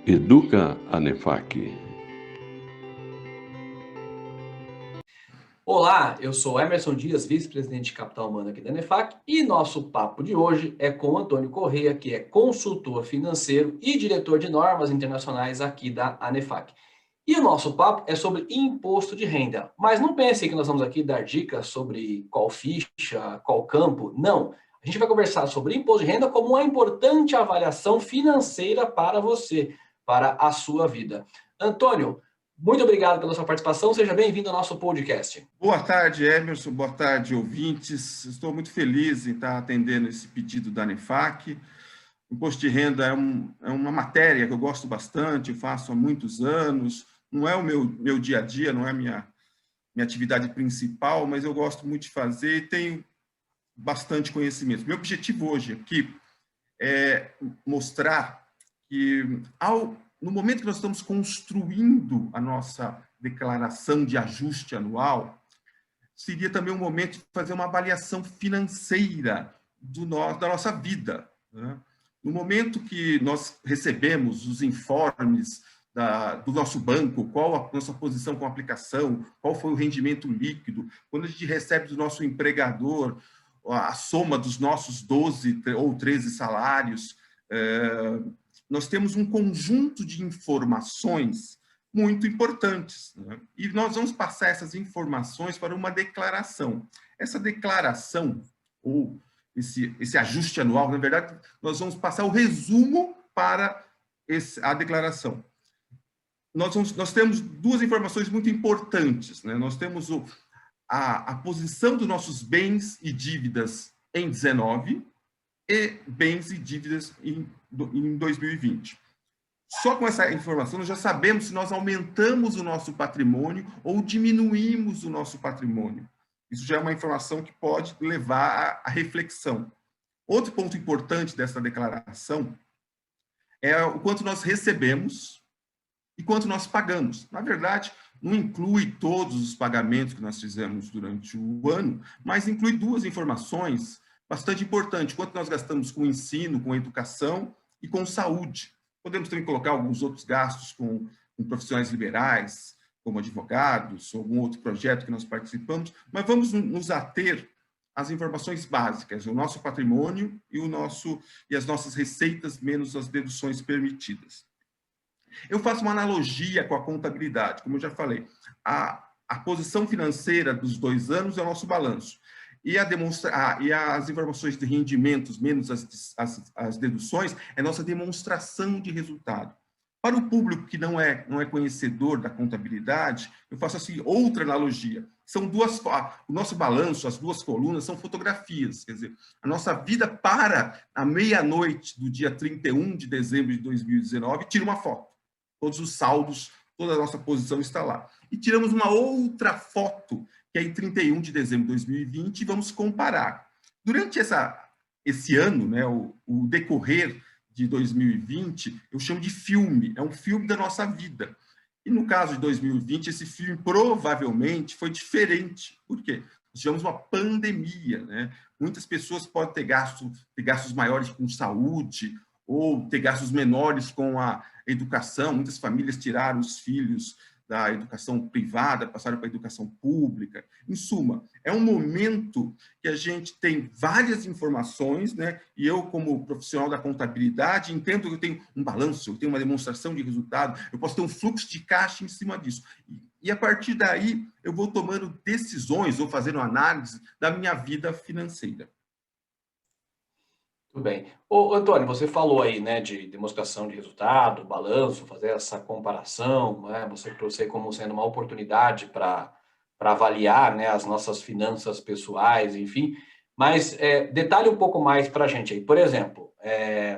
Educa Anefac. Olá, eu sou Emerson Dias, vice-presidente de Capital Humano aqui da Anefac, e nosso papo de hoje é com o Antônio Correia, que é consultor financeiro e diretor de normas internacionais aqui da Anefac. E o nosso papo é sobre imposto de renda. Mas não pensem que nós vamos aqui dar dicas sobre qual ficha, qual campo. Não. A gente vai conversar sobre imposto de renda como uma importante avaliação financeira para você, para a sua vida. Antônio, muito obrigado pela sua participação. Seja bem-vindo ao nosso podcast. Boa tarde, Emerson. Boa tarde, ouvintes. Estou muito feliz em estar atendendo esse pedido da Anefac. Imposto de renda é uma matéria que eu gosto bastante, faço há muitos anos. Não é o meu dia a dia, não é a minha atividade principal, mas eu gosto muito de fazer e tenho bastante conhecimento. Meu objetivo hoje aqui é mostrar que, no momento que nós estamos construindo a nossa declaração de ajuste anual, seria também um momento de fazer uma avaliação financeira da nossa vida, né? No momento que nós recebemos os informes do nosso banco, qual a nossa posição com a aplicação, qual foi o rendimento líquido, quando a gente recebe do nosso empregador a soma dos nossos 12 ou 13 salários, nós temos um conjunto de informações muito importantes, né? E nós vamos passar essas informações para uma declaração. Essa declaração, ou esse ajuste anual, na verdade, nós vamos passar o resumo para a declaração. Nós temos duas informações muito importantes, né? Nós temos a posição dos nossos bens e dívidas em 19 e bens e dívidas em 2020. Só com essa informação, nós já sabemos se nós aumentamos o nosso patrimônio ou diminuímos o nosso patrimônio. Isso já é uma informação que pode levar à reflexão. Outro ponto importante dessa declaração é o quanto nós recebemos e quanto nós pagamos. Na verdade, não inclui todos os pagamentos que nós fizemos durante o ano, mas inclui duas informações bastante importantes: quanto nós gastamos com ensino, com educação e com saúde. Podemos também colocar alguns outros gastos com profissionais liberais, como advogados, ou algum outro projeto que nós participamos, mas vamos nos ater às informações básicas, o nosso patrimônio e as nossas receitas menos as deduções permitidas. Eu faço uma analogia com a contabilidade, como eu já falei. A posição financeira dos 2 anos é o nosso balanço. E as informações de rendimentos, menos as deduções, é nossa demonstração de resultado. Para o público que não é conhecedor da contabilidade, eu faço assim outra analogia. O nosso balanço, as duas colunas, são fotografias. Quer dizer, a nossa vida para à meia-noite do dia 31 de dezembro de 2019 tira uma foto. Todos os saldos, toda a nossa posição está lá. E tiramos uma outra foto, que é em 31 de dezembro de 2020, e vamos comparar. Durante esse ano, né, o decorrer de 2020, eu chamo de filme, é um filme da nossa vida. E no caso de 2020, esse filme provavelmente foi diferente. Por quê? Nós tivemos uma pandemia, né? Muitas pessoas podem ter gastos maiores com saúde, ou ter gastos menores com a educação. Muitas famílias tiraram os filhos da educação privada, passaram para a educação pública. Em suma, é um momento que a gente tem várias informações, né? E eu, como profissional da contabilidade, entendo que eu tenho um balanço, eu tenho uma demonstração de resultado, eu posso ter um fluxo de caixa em cima disso. E a partir daí, eu vou tomando decisões, ou fazendo análise da minha vida financeira. Tudo bem. Ô, Antônio, você falou aí, né, de demonstração de resultado, balanço, fazer essa comparação, né, você trouxe aí como sendo uma oportunidade para avaliar, né, as nossas finanças pessoais, enfim. Mas detalhe um pouco mais para a gente aí. Por exemplo,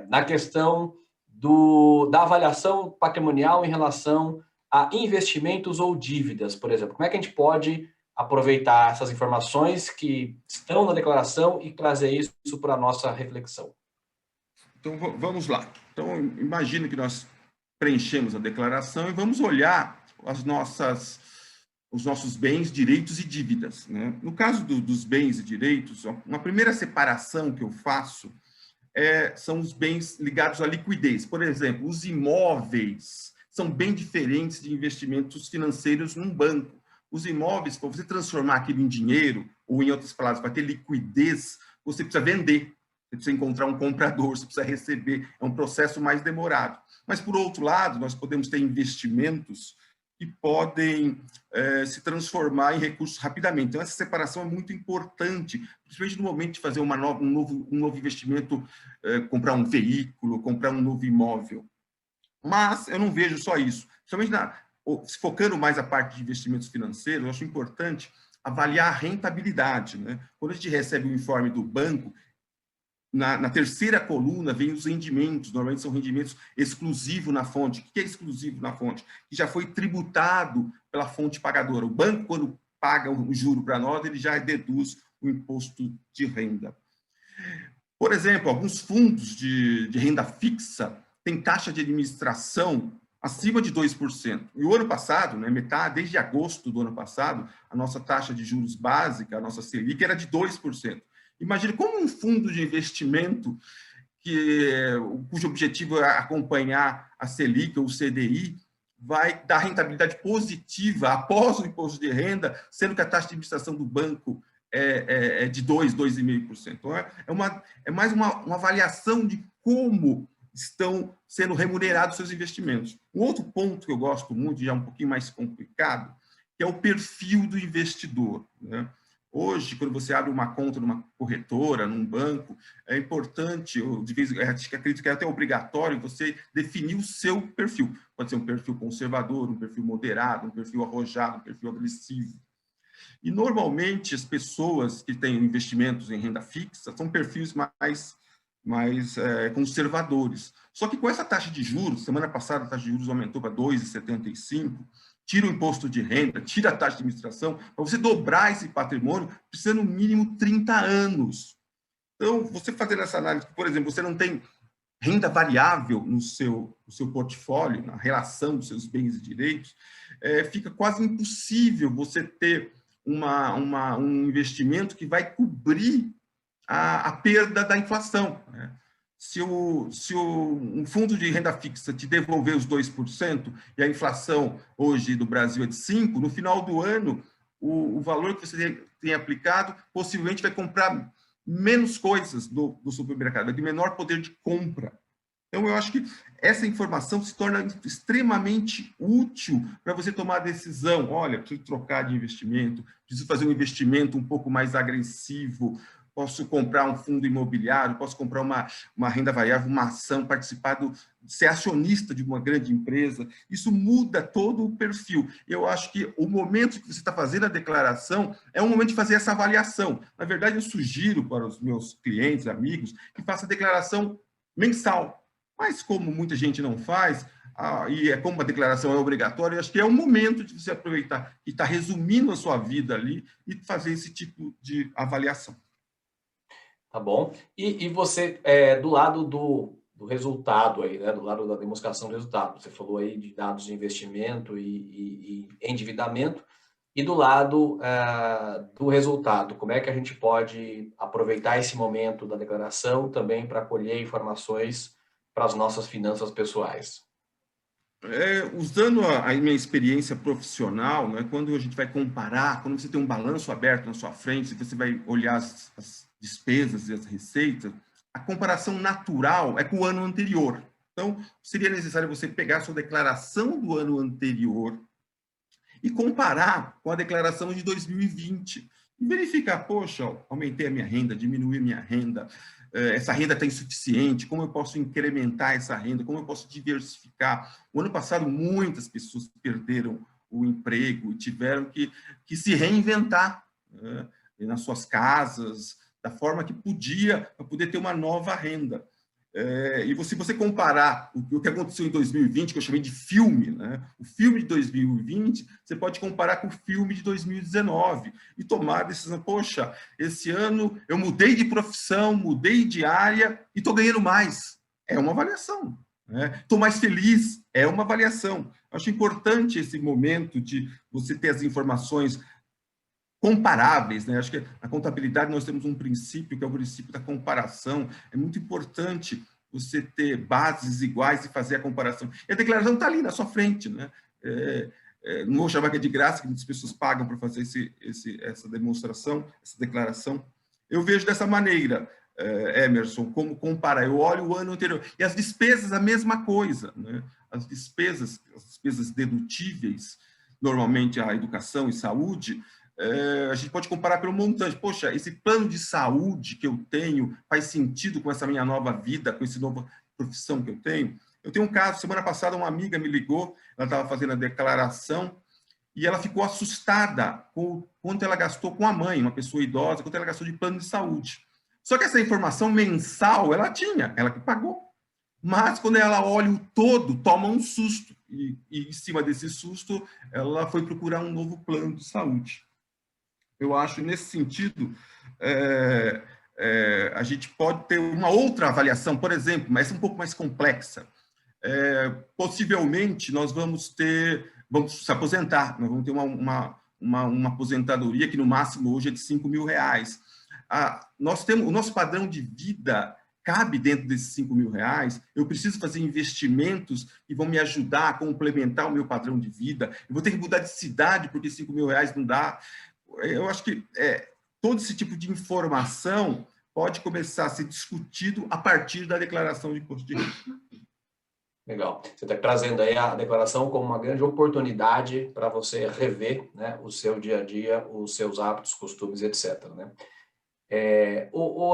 na questão da avaliação patrimonial em relação a investimentos ou dívidas, por exemplo. Como é que a gente pode aproveitar essas informações que estão na declaração e trazer isso para a nossa reflexão? Então, vamos lá. Então, imagine que nós preenchemos a declaração e vamos olhar os nossos bens, direitos e dívidas, né? No caso dos bens e direitos, uma primeira separação que eu faço são os bens ligados à liquidez. Por exemplo, os imóveis são bem diferentes de investimentos financeiros num banco. Os imóveis, para você transformar aquilo em dinheiro, ou em outras palavras, para ter liquidez, você precisa vender, você precisa encontrar um comprador, você precisa receber, é um processo mais demorado. Mas, por outro lado, nós podemos ter investimentos que podem se transformar em recursos rapidamente. Então, essa separação é muito importante, principalmente no momento de fazer um novo investimento, comprar um veículo, comprar um novo imóvel. Mas eu não vejo só isso. Principalmente se focando mais a parte de investimentos financeiros, eu acho importante avaliar a rentabilidade, né? Quando a gente recebe um informe do banco, na terceira coluna vem os rendimentos, normalmente são rendimentos exclusivos na fonte. O que é exclusivo na fonte? Que já foi tributado pela fonte pagadora. O banco, quando paga o juro para nós, ele já deduz o imposto de renda. Por exemplo, alguns fundos de renda fixa têm taxa de administração acima de 2%. E o ano passado, né, desde agosto do ano passado, a nossa taxa de juros básica, a nossa Selic, era de 2%. Imagine como um fundo de investimento cujo objetivo é acompanhar a Selic ou o CDI vai dar rentabilidade positiva após o imposto de renda, sendo que a taxa de administração do banco é de 2,5%. Então, é mais uma avaliação de como estão sendo remunerados seus investimentos. Um outro ponto que eu gosto muito, já um pouquinho mais complicado, que é o perfil do investidor, né? Hoje, quando você abre uma conta numa corretora, num banco, é importante, acredito que é até obrigatório, você definir o seu perfil. Pode ser um perfil conservador, um perfil moderado, um perfil arrojado, um perfil agressivo. E, normalmente, as pessoas que têm investimentos em renda fixa são perfis mais conservadores. Só que com essa taxa de juros, semana passada a taxa de juros aumentou para 2,75%, tira o imposto de renda, tira a taxa de administração, para você dobrar esse patrimônio, precisa no mínimo 30 anos. Então, você fazendo essa análise, por exemplo, você não tem renda variável no seu portfólio, na relação dos seus bens e direitos, fica quase impossível você ter um investimento que vai cobrir a perda da inflação, né? Se um fundo de renda fixa te devolver os 2% e a inflação hoje do Brasil é de 5%, no final do ano, o valor que você tem aplicado possivelmente vai comprar menos coisas do supermercado, vai ter menor poder de compra. Então, eu acho que essa informação se torna extremamente útil para você tomar a decisão. Olha, preciso trocar de investimento, preciso fazer um investimento um pouco mais agressivo, posso comprar um fundo imobiliário, posso comprar uma renda variável, uma ação, ser acionista de uma grande empresa. Isso muda todo o perfil. Eu acho que o momento que você está fazendo a declaração é um momento de fazer essa avaliação. Na verdade, eu sugiro para os meus clientes, amigos, que faça a declaração mensal. Mas como muita gente não faz, e como a declaração é obrigatória, eu acho que é o momento de você aproveitar e estar resumindo a sua vida ali e fazer esse tipo de avaliação. Tá bom. E você, do lado do resultado aí, né? Do lado da demonstração do resultado, você falou aí de dados de investimento e endividamento, e do lado do resultado, como é que a gente pode aproveitar esse momento da declaração também para colher informações para as nossas finanças pessoais? Usando a minha experiência profissional, né, quando a gente vai comparar, quando você tem um balanço aberto na sua frente, você vai olhar as despesas e as receitas, a comparação natural é com o ano anterior. Então, seria necessário você pegar a sua declaração do ano anterior e comparar com a declaração de 2020 e verificar, poxa, aumentei a minha renda, diminui a minha renda, essa renda está insuficiente, como eu posso incrementar essa renda, como eu posso diversificar. O ano passado, muitas pessoas perderam o emprego e tiveram que se reinventar, né, nas suas casas, da forma que podia, para poder ter uma nova renda. E se você comparar o que aconteceu em 2020, que eu chamei de filme, né? O filme de 2020, você pode comparar com o filme de 2019 e tomar a decisão, poxa, esse ano eu mudei de profissão, mudei de área e estou ganhando mais. É uma avaliação. Estou mais feliz, é uma avaliação. Acho importante esse momento de você ter as informações comparáveis, né? Acho que na contabilidade nós temos um princípio, que é o princípio da comparação. É muito importante você ter bases iguais e fazer a comparação. E a declaração está ali na sua frente, né? Não vou chamar que é de graça, que muitas pessoas pagam para fazer essa demonstração, essa declaração. Eu vejo dessa maneira, Emerson, como comparar. Eu olho o ano anterior. E as despesas, a mesma coisa, né? As despesas dedutíveis, normalmente a educação e saúde, a gente pode comparar pelo montante. Poxa, esse plano de saúde que eu tenho faz sentido com essa minha nova vida, com essa nova profissão que eu tenho? Eu tenho um caso, semana passada uma amiga me ligou, ela estava fazendo a declaração e ela ficou assustada com o quanto ela gastou com a mãe, uma pessoa idosa, quanto ela gastou de plano de saúde. Só que essa informação mensal ela tinha, ela que pagou. Mas quando ela olha o todo, toma um susto. E em cima desse susto, ela foi procurar um novo plano de saúde. Eu acho, nesse sentido, a gente pode ter uma outra avaliação, por exemplo, mas um pouco mais complexa. Possivelmente, nós vamos se aposentar, nós vamos ter uma aposentadoria que, no máximo, hoje é de R$5.000. O nosso padrão de vida cabe dentro desses R$5.000, eu preciso fazer investimentos que vão me ajudar a complementar o meu padrão de vida, eu vou ter que mudar de cidade porque R$5.000 não dá. Eu acho que todo esse tipo de informação pode começar a ser discutido a partir da declaração de imposto de renda. Legal. Você está trazendo aí a declaração como uma grande oportunidade para você rever, né, o seu dia a dia, os seus hábitos, costumes, etc., né?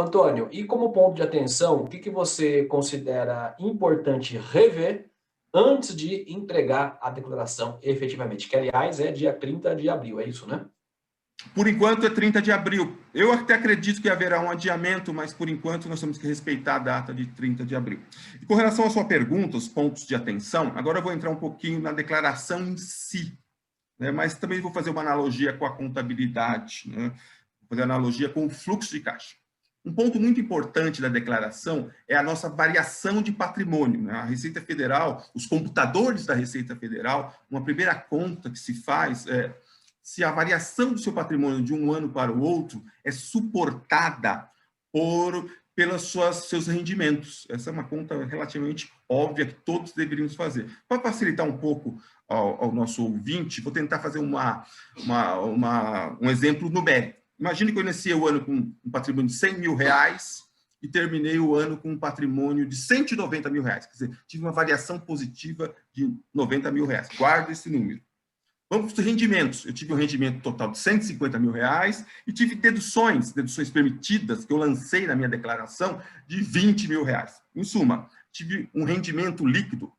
Antônio, e como ponto de atenção, o que você considera importante rever antes de entregar a declaração efetivamente? Que, aliás, é dia 30 de abril, é isso, né? Por enquanto é 30 de abril. Eu até acredito que haverá um adiamento, mas por enquanto nós temos que respeitar a data de 30 de abril. E com relação à sua pergunta, os pontos de atenção, agora eu vou entrar um pouquinho na declaração em si, né? Mas também vou fazer uma analogia com a contabilidade, né? Vou fazer analogia com o fluxo de caixa. Um ponto muito importante da declaração é a nossa variação de patrimônio, né? A Receita Federal, os computadores da Receita Federal, uma primeira conta que se faz é se a variação do seu patrimônio de um ano para o outro é suportada pelos seus rendimentos. Essa é uma conta relativamente óbvia que todos deveríamos fazer. Para facilitar um pouco ao nosso ouvinte, vou tentar fazer um exemplo numérico. Imagine que eu iniciei o ano com um patrimônio de R$100.000 e terminei o ano com um patrimônio de R$190.000. Quer dizer, tive uma variação positiva de R$90.000. Guarda esse número. Vamos para os rendimentos. Eu tive um rendimento total de R$150.000 e tive deduções permitidas que eu lancei na minha declaração de R$20.000. Em suma, tive um rendimento líquido,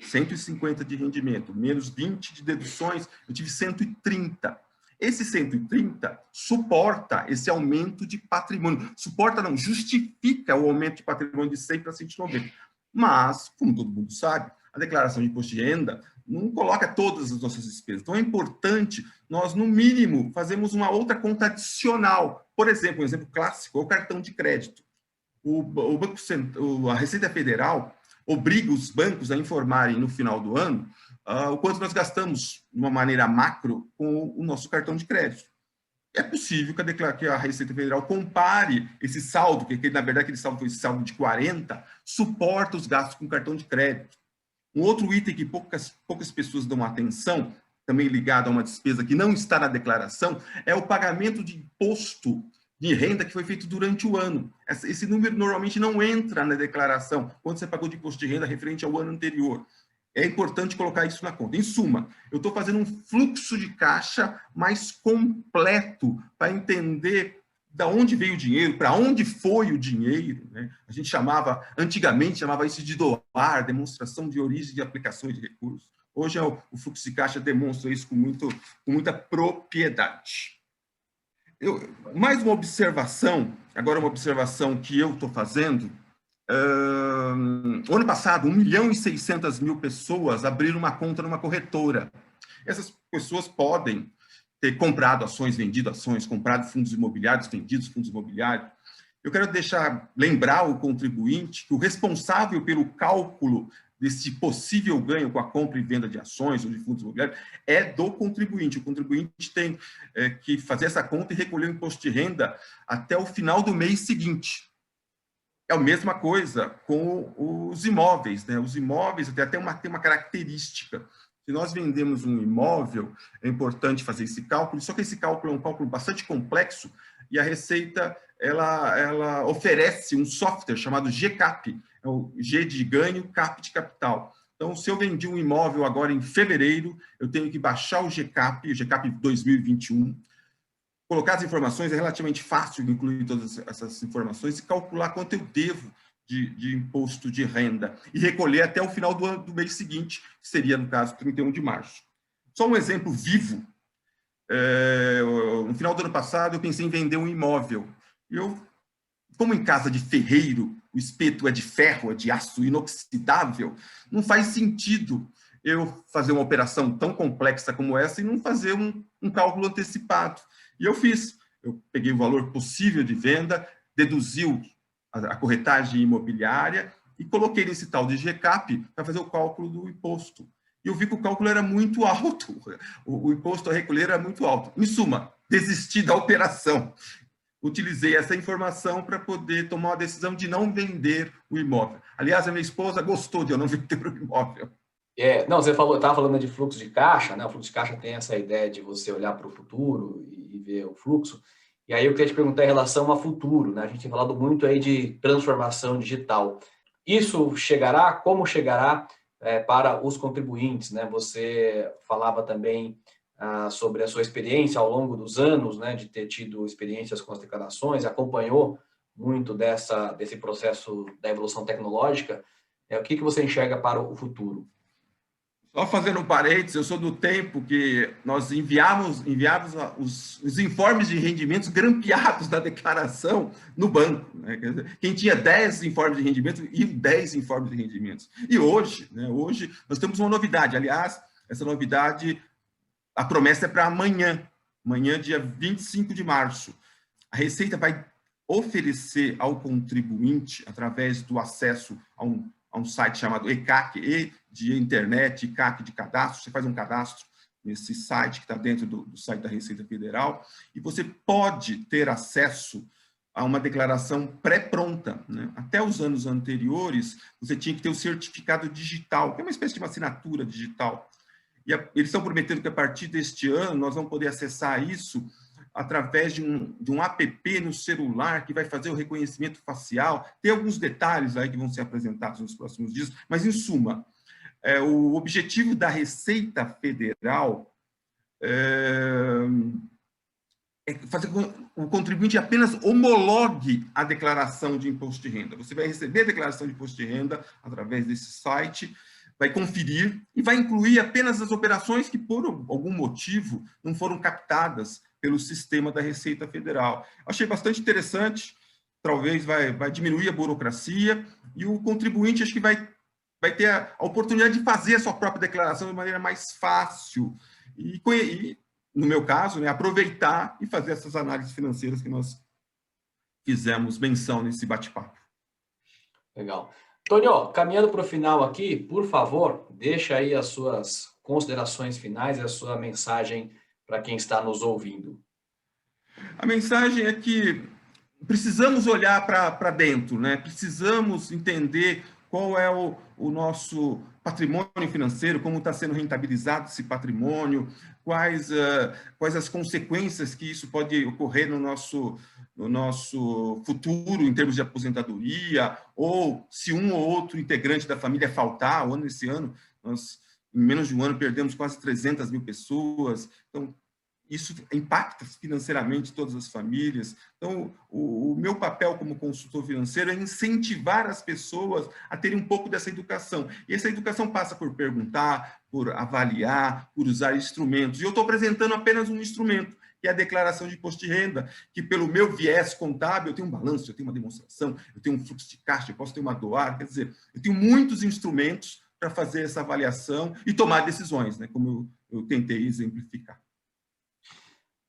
150 de rendimento, menos 20 de deduções, eu tive 130. Esse 130 suporta esse aumento de patrimônio. Suporta não, justifica o aumento de patrimônio de 100 para 190. Mas, como todo mundo sabe, a declaração de imposto de renda não coloca todas as nossas despesas. Então, é importante nós, no mínimo, fazermos uma outra conta adicional. Por exemplo, um exemplo clássico é o cartão de crédito. A Receita Federal obriga os bancos a informarem no final do ano o quanto nós gastamos, de uma maneira macro, com o nosso cartão de crédito. É possível que a Receita Federal compare esse saldo, que na verdade aquele saldo foi esse saldo de 40, suporta os gastos com cartão de crédito. Um outro item que poucas pessoas dão atenção, também ligado a uma despesa que não está na declaração, é o pagamento de imposto de renda que foi feito durante o ano. Esse número normalmente não entra na declaração, quando você pagou de imposto de renda referente ao ano anterior. É importante colocar isso na conta. Em suma, eu estou fazendo um fluxo de caixa mais completo para entender da onde veio o dinheiro, para onde foi o dinheiro, né? A gente antigamente chamava isso de doar, demonstração de origem de aplicações de recursos. Hoje o fluxo de caixa demonstra isso com muita propriedade. Mais uma observação, agora uma observação que eu estou fazendo. Ano passado, 1.600.000 pessoas abriram uma conta numa corretora. Essas pessoas podem ter comprado ações, vendido ações, comprado fundos imobiliários, vendidos fundos imobiliários. Eu quero lembrar o contribuinte que o responsável pelo cálculo desse possível ganho com a compra e venda de ações ou de fundos imobiliários é do contribuinte. O contribuinte tem que fazer essa conta e recolher o imposto de renda até o final do mês seguinte. É a mesma coisa com os imóveis, né? Os imóveis tem uma característica. Se nós vendemos um imóvel, é importante fazer esse cálculo, só que esse cálculo é um cálculo bastante complexo e a Receita ela oferece um software chamado GCAP, é o G de ganho, CAP de capital. Então, se eu vendi um imóvel agora em fevereiro, eu tenho que baixar o GCAP 2021, colocar as informações, é relativamente fácil incluir todas essas informações e calcular quanto eu devo de imposto de renda e recolher até o final do mês seguinte, que seria, no caso, 31 de março. Só um exemplo vivo. No final do ano passado, eu pensei em vender um imóvel. Como em casa de ferreiro, o espeto é de ferro, é de aço inoxidável, não faz sentido eu fazer uma operação tão complexa como essa e não fazer um cálculo antecipado. E eu fiz. Eu peguei o valor possível de venda, deduziu a corretagem imobiliária e coloquei nesse tal de GCAP para fazer o cálculo do imposto. E eu vi que o cálculo era muito alto, o imposto a recolher era muito alto. Em suma, desisti da operação. Utilizei essa informação para poder tomar uma decisão de não vender o imóvel. Aliás, a minha esposa gostou de eu não vender o imóvel. Não, você estava falando de fluxo de caixa, né? O fluxo de caixa tem essa ideia de você olhar para o futuro e ver o fluxo. E aí eu queria te perguntar em relação a futuro, né? A gente tem falado muito aí de transformação digital. Isso chegará? Como chegará para os contribuintes, né? Você falava também sobre a sua experiência ao longo dos anos, né? De ter tido experiências com as declarações, acompanhou muito desse processo da evolução tecnológica. O que você enxerga para o futuro? Só fazendo um parênteses, eu sou do tempo que nós enviávamos os informes de rendimentos grampeados da declaração no banco, né? Quem tinha 10 informes de rendimentos, ia 10 informes de rendimentos. E hoje, né, hoje nós temos uma novidade. Aliás, essa novidade, a promessa é para amanhã, dia 25 de março. A Receita vai oferecer ao contribuinte, através do acesso a um site chamado ECAC, E de internet, CAC de cadastro. Você faz um cadastro nesse site que está dentro do site da Receita Federal e você pode ter acesso a uma declaração pré-pronta, né? Até os anos anteriores, você tinha que ter o certificado digital, que é uma espécie de uma assinatura digital. E eles estão prometendo que a partir deste ano nós vamos poder acessar isso através de um app no celular que vai fazer o reconhecimento facial. Tem alguns detalhes aí que vão ser apresentados nos próximos dias, mas, em suma, o objetivo da Receita Federal é fazer com que o contribuinte apenas homologue a declaração de imposto de renda. Você vai receber a declaração de imposto de renda através desse site, vai conferir e vai incluir apenas as operações que, por algum motivo, não foram captadas pelo sistema da Receita Federal. Achei bastante interessante, talvez vai diminuir a burocracia e o contribuinte acho que vai ter a oportunidade de fazer a sua própria declaração de maneira mais fácil e no meu caso, né, aproveitar e fazer essas análises financeiras que nós fizemos menção nesse bate-papo. Legal. Antônio, caminhando para o final aqui, por favor, deixa aí as suas considerações finais e a sua mensagem para quem está nos ouvindo. A mensagem é que precisamos olhar para dentro, né? Precisamos entender qual é o nosso patrimônio financeiro, como está sendo rentabilizado esse patrimônio, quais as consequências que isso pode ocorrer no nosso futuro em termos de aposentadoria, ou se um ou outro integrante da família faltar. Esse ano, nós, em menos de um ano, perdemos quase 300 mil pessoas. Então, isso impacta financeiramente todas as famílias. Então, o meu papel como consultor financeiro é incentivar as pessoas a terem um pouco dessa educação. E essa educação passa por perguntar, por avaliar, por usar instrumentos. E eu estou apresentando apenas um instrumento, que é a declaração de imposto de renda, que pelo meu viés contábil, eu tenho um balanço, eu tenho uma demonstração, eu tenho um fluxo de caixa, eu posso ter uma DOAR, quer dizer, eu tenho muitos instrumentos para fazer essa avaliação e tomar decisões, né, como eu tentei exemplificar.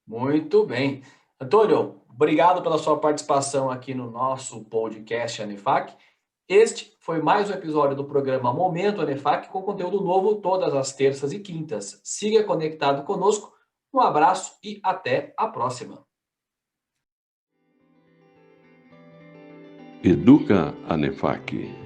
Muito bem. Antônio, obrigado pela sua participação aqui no nosso podcast ANEFAC. Este foi mais um episódio do programa Momento ANEFAC, com conteúdo novo todas as terças e quintas. Siga conectado conosco. Um abraço e até a próxima. Educa ANEFAC.